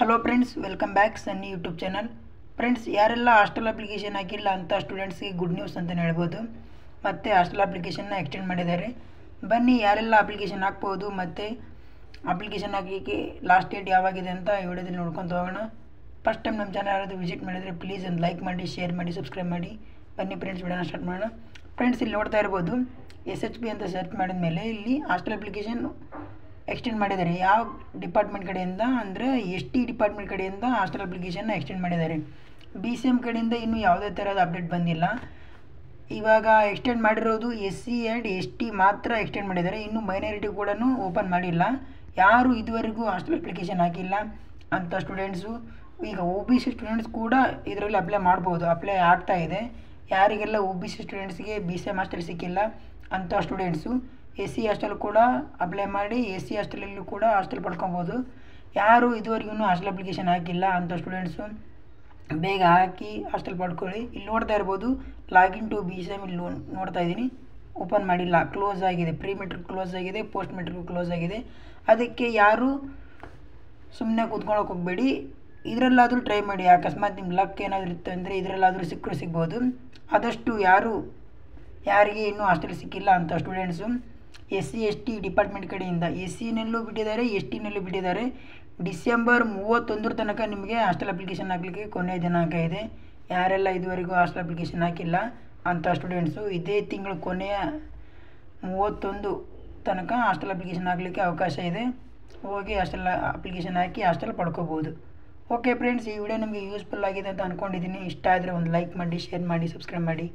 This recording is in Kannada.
ಹಲೋ ಫ್ರೆಂಡ್ಸ್, ವೆಲ್ಕಮ್ ಬ್ಯಾಕ್ ಸನ್ನಿ ಯೂಟ್ಯೂಬ್ ಚಾನಲ್. ಫ್ರೆಂಡ್ಸ್, ಯಾರೆಲ್ಲ ಹಾಸ್ಟೆಲ್ ಅಪ್ಲಿಕೇಶನ್ ಹಾಕಿಲ್ಲ ಅಂತ ಸ್ಟೂಡೆಂಟ್ಸ್ಗೆ ಗುಡ್ ನ್ಯೂಸ್ ಅಂತಲೇ ಹೇಳ್ಬೋದು. ಮತ್ತು ಹಾಸ್ಟೆಲ್ ಅಪ್ಲಿಕೇಶನ್ನ ಎಕ್ಸ್ಟೆಂಡ್ ಮಾಡಿದ್ದಾರೆ. ಬನ್ನಿ, ಯಾರೆಲ್ಲ ಅಪ್ಲಿಕೇಶನ್ ಹಾಕ್ಬೋದು ಮತ್ತು ಅಪ್ಲಿಕೇಶನ್ ಹಾಕಲಿಕ್ಕೆ ಲಾಸ್ಟ್ ಡೇಟ್ ಯಾವಾಗಿದೆ ಅಂತ ಈ ವಿಡಿಯೋದಲ್ಲಿ ನೋಡ್ಕೊತ ಹೋಗೋಣ. ಫಸ್ಟ್ ಟೈಮ್ ನಮ್ಮ ಚಾನಲ್ ಯಾರಾದರೂ ವಿಸಿಟ್ ಮಾಡಿದರೆ ಪ್ಲೀಸ್ ಒಂದು ಲೈಕ್ ಮಾಡಿ, ಶೇರ್ ಮಾಡಿ, ಸಬ್ಸ್ಕ್ರೈಬ್ ಮಾಡಿ. ಬನ್ನಿ ಫ್ರೆಂಡ್ಸ್, ವಿಡಿಯೋನ ಸ್ಟಾರ್ಟ್ ಮಾಡೋಣ. ಫ್ರೆಂಡ್ಸ್, ಇಲ್ಲಿ ನೋಡ್ತಾ ಇರ್ಬೋದು SHP ಅಂತ ಸರ್ಚ್ ಮಾಡಿದ ಮೇಲೆ ಇಲ್ಲಿ ಹಾಸ್ಟೆಲ್ ಅಪ್ಲಿಕೇಶನ್ ಎಕ್ಸ್ಟೆಂಡ್ ಮಾಡಿದ್ದಾರೆ. ಯಾವ ಡಿಪಾರ್ಟ್ಮೆಂಟ್ ಕಡೆಯಿಂದ ಅಂದರೆ ST ಡಿಪಾರ್ಟ್ಮೆಂಟ್ ಕಡೆಯಿಂದ ಹಾಸ್ಟೆಲ್ ಅಪ್ಲಿಕೇಶನ್ನ ಎಕ್ಸ್ಟೆಂಡ್ ಮಾಡಿದ್ದಾರೆ. BCM ಕಡೆಯಿಂದ ಇನ್ನೂ ಯಾವುದೇ ಥರದ ಅಪ್ಡೇಟ್ ಬಂದಿಲ್ಲ. ಇವಾಗ ಎಕ್ಸ್ಟೆಂಡ್ ಮಾಡಿರೋದು SC ಆ್ಯಂಡ್ ST ಮಾತ್ರ ಎಕ್ಸ್ಟೆಂಡ್ ಮಾಡಿದ್ದಾರೆ. ಇನ್ನು ಮೈನಾರಿಟಿ ಕೂಡ ಓಪನ್ ಮಾಡಿಲ್ಲ. ಯಾರು ಇದುವರೆಗೂ ಹಾಸ್ಟೆಲ್ ಅಪ್ಲಿಕೇಶನ್ ಹಾಕಿಲ್ಲ ಅಂಥ ಸ್ಟೂಡೆಂಟ್ಸು ಈಗ OBC ಸ್ಟೂಡೆಂಟ್ಸ್ ಕೂಡ ಇದರಲ್ಲಿ ಅಪ್ಲೈ ಮಾಡ್ಬೋದು. ಅಪ್ಲೈ ಆಗ್ತಾ ಇದೆ. ಯಾರಿಗೆಲ್ಲ OBC ಸ್ಟೂಡೆಂಟ್ಸ್ಗೆ BCM ಹಾಸ್ಟೆಲ್ ಸಿಕ್ಕಿಲ್ಲ ಅಂಥ ಸ್ಟೂಡೆಂಟ್ಸು SC ಹಾಸ್ಟೆಲ್ ಕೂಡ ಅಪ್ಲೈ ಮಾಡಿ SC ಹಾಸ್ಟೆಲಲ್ಲೂ ಕೂಡ ಹಾಸ್ಟೆಲ್ ಪಡ್ಕೊಬೋದು. ಯಾರು ಇದುವರೆಗೂ ಹಾಸ್ಟೆಲ್ ಅಪ್ಲಿಕೇಶನ್ ಹಾಕಿಲ್ಲ ಅಂಥ ಸ್ಟೂಡೆಂಟ್ಸು ಬೇಗ ಹಾಕಿ ಹಾಸ್ಟೆಲ್ ಪಡ್ಕೊಳ್ಳಿ. ಇಲ್ಲಿ ನೋಡ್ತಾ ಇರ್ಬೋದು ಲಾಗಿನ್ ಟು BCM ಇಲ್ಲಿ ನೋಡ್ತಾ ಇದ್ದೀನಿ. ಓಪನ್ ಮಾಡಿಲ್ಲ, ಕ್ಲೋಸ್ ಆಗಿದೆ. ಪ್ರೀ ಮೆಟ್ರಿಕ್ ಕ್ಲೋಸ್ ಆಗಿದೆ, ಪೋಸ್ಟ್ ಮೆಟ್ರಿಕ್ ಕ್ಲೋಸ್ ಆಗಿದೆ. ಅದಕ್ಕೆ ಯಾರು ಸುಮ್ಮನೆ ಕೂತ್ಕೊಳ್ಳೋಕೆ ಹೋಗಬೇಡಿ. ಇದರಲ್ಲಾದರೂ ಟ್ರೈ ಮಾಡಿ. ಅಕಸ್ಮಾತ್ ನಿಮ್ಮ ಲಕ್ ಏನಾದರೂ ಇತ್ತು ಅಂದರೆ ಇದರಲ್ಲಾದರೂ ಸಿಗ್ಬೋದು. ಆದಷ್ಟು ಯಾರಿಗೆ ಇನ್ನೂ ಹಾಸ್ಟೆಲ್ ಸಿಕ್ಕಿಲ್ಲ ಅಂತ ಸ್ಟೂಡೆಂಟ್ಸು SC ST ಡಿಪಾರ್ಟ್ಮೆಂಟ್ ಕಡೆಯಿಂದ SCನಲ್ಲೂ ಬಿಟ್ಟಿದ್ದಾರೆ, STನಲ್ಲೂ ಬಿಟ್ಟಿದ್ದಾರೆ. ಡಿಸೆಂಬರ್ 31 ತನಕ ನಿಮಗೆ ಹಾಸ್ಟೆಲ್ ಅಪ್ಲಿಕೇಶನ್ ಹಾಕಲಿಕ್ಕೆ ಕೊನೆಯ ದಿನಾಂಕ ಇದೆ. ಯಾರೆಲ್ಲ ಇದುವರೆಗೂ ಹಾಸ್ಟೆಲ್ ಅಪ್ಲಿಕೇಶನ್ ಹಾಕಿಲ್ಲ ಅಂಥ ಸ್ಟೂಡೆಂಟ್ಸು ಇದೇ ತಿಂಗಳು ಕೊನೆಯ 31 ತನಕ ಹಾಸ್ಟೆಲ್ ಅಪ್ಲಿಕೇಶನ್ ಹಾಕಲಿಕ್ಕೆ ಅವಕಾಶ ಇದೆ. ಹೋಗಿ ಹಾಸ್ಟೆಲ್ ಅಪ್ಲಿಕೇಶನ್ ಹಾಕಿ ಹಾಸ್ಟೆಲ್ ಪಡ್ಕೋಬೋದು. ಓಕೆ ಫ್ರೆಂಡ್ಸ್, ಈ ವಿಡಿಯೋ ನಿಮಗೆ ಯೂಸ್ಫುಲ್ ಆಗಿದೆ ಅಂತ ಅಂದ್ಕೊಂಡಿದ್ದೀನಿ. ಇಷ್ಟ ಆದರೆ ಒಂದು ಲೈಕ್ ಮಾಡಿ, ಶೇರ್ ಮಾಡಿ, ಸಬ್ಸ್ಕ್ರೈಬ್ ಮಾಡಿ.